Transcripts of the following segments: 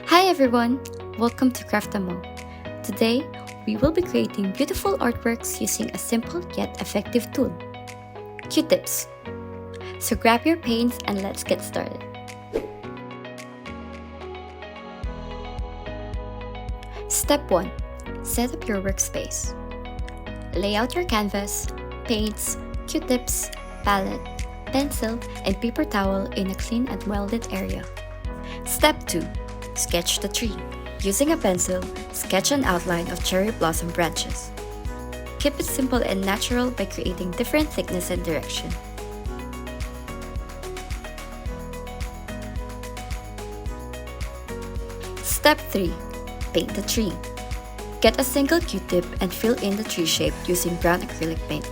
Hi everyone! Welcome to Craftamo. Today, we will be creating beautiful artworks using a simple yet effective tool, Q-tips. So grab your paints and let's get started. Step 1. Set up your workspace. Lay out your canvas, paints, Q-tips, palette, pencil, and paper towel in a clean and well-lit area. Step 2. Sketch the tree. Using a pencil, sketch an outline of cherry blossom branches. Keep it simple and natural by creating different thickness and direction. Step 3. Paint the tree. Get a single Q-tip and fill in the tree shape using brown acrylic paint.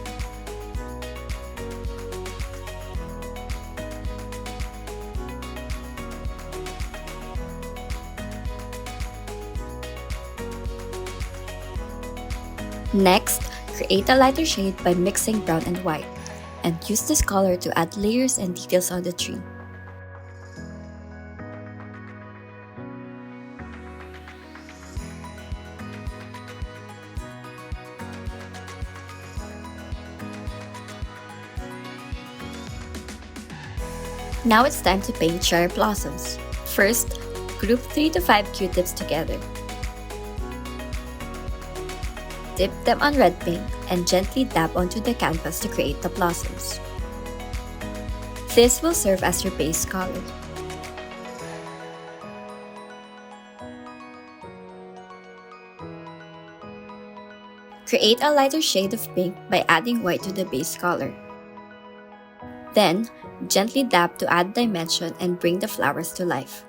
Next, create a lighter shade by mixing brown and white, and use this color to add layers and details on the tree. Now it's time to paint cherry blossoms. First, group 3 to 5 Q-tips together. Dip them on red paint and gently dab onto the canvas to create the blossoms. This will serve as your base color. Create a lighter shade of pink by adding white to the base color. Then, gently dab to add dimension and bring the flowers to life.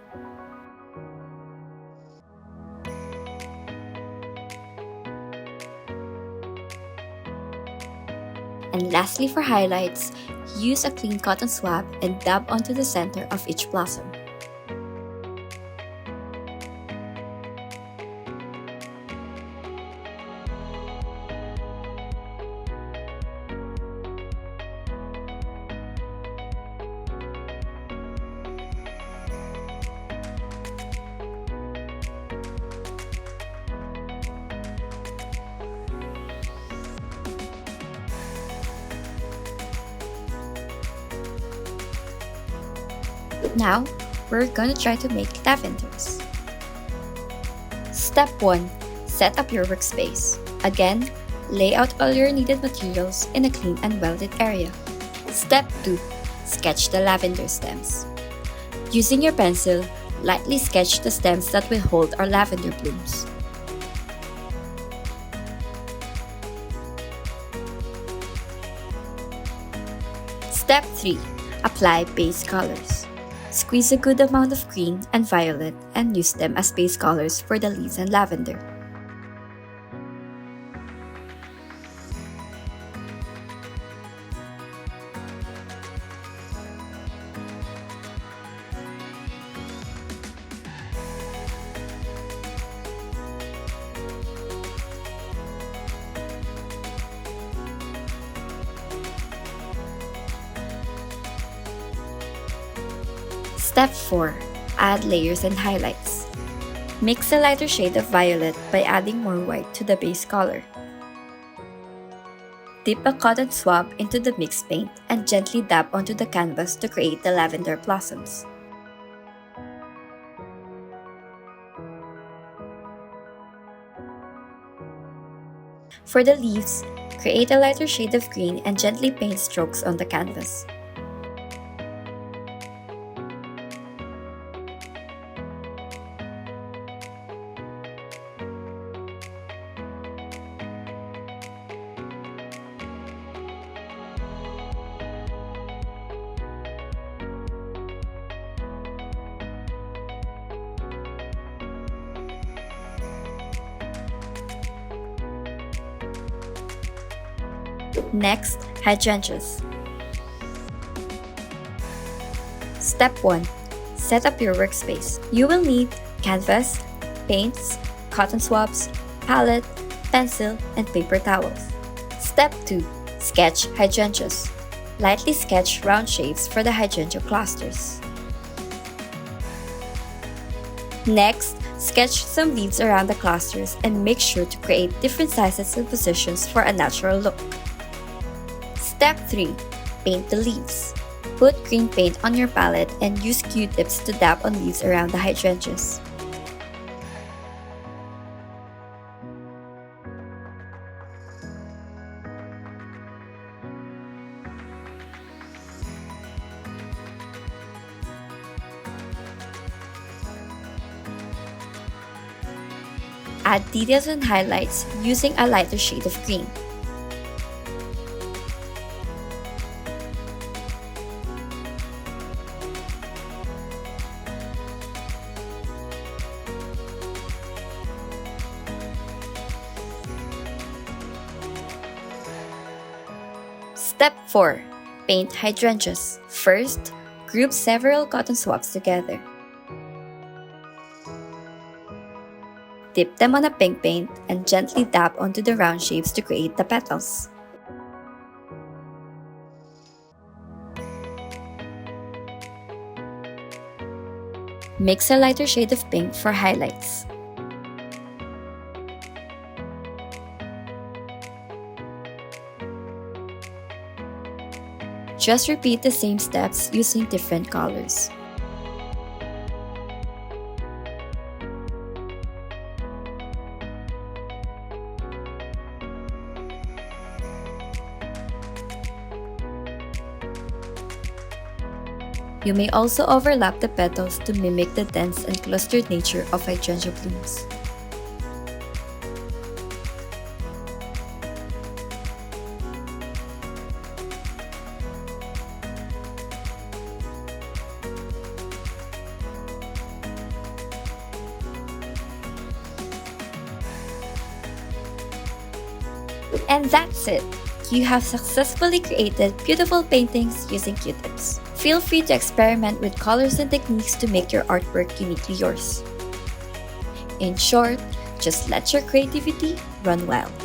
And lastly, for highlights, use a clean cotton swab and dab onto the center of each blossom. Now, we're gonna try to make lavenders. Step 1. Set up your workspace. Again, lay out all your needed materials in a clean and well-lit area. Step 2. Sketch the lavender stems. Using your pencil, lightly sketch the stems that will hold our lavender blooms. Step 3. Apply base colors. Squeeze a good amount of green and violet and use them as base colors for the leaves and lavender. Step 4. Add layers and highlights. Mix a lighter shade of violet by adding more white to the base color. Dip a cotton swab into the mixed paint and gently dab onto the canvas to create the lavender blossoms. For the leaves, create a lighter shade of green and gently paint strokes on the canvas. Next, hydrangeas. Step 1. Set up your workspace. You will need canvas, paints, cotton swabs, palette, pencil, and paper towels. Step 2. Sketch hydrangeas. Lightly sketch round shapes for the hydrangea clusters. Next, sketch some leaves around the clusters and make sure to create different sizes and positions for a natural look. Step 3. Paint the leaves. Put green paint on your palette and use Q-tips to dab on leaves around the hydrangeas. Add details and highlights using a lighter shade of green. Step 4. Paint hydrangeas. First, group several cotton swabs together. Dip them on a pink paint and gently dab onto the round shapes to create the petals. Mix a lighter shade of pink for highlights. Just repeat the same steps using different colors. You may also overlap the petals to mimic the dense and clustered nature of hydrangea blooms. And that's it! You have successfully created beautiful paintings using Q-tips. Feel free to experiment with colors and techniques to make your artwork uniquely yours. In short, just let your creativity run wild.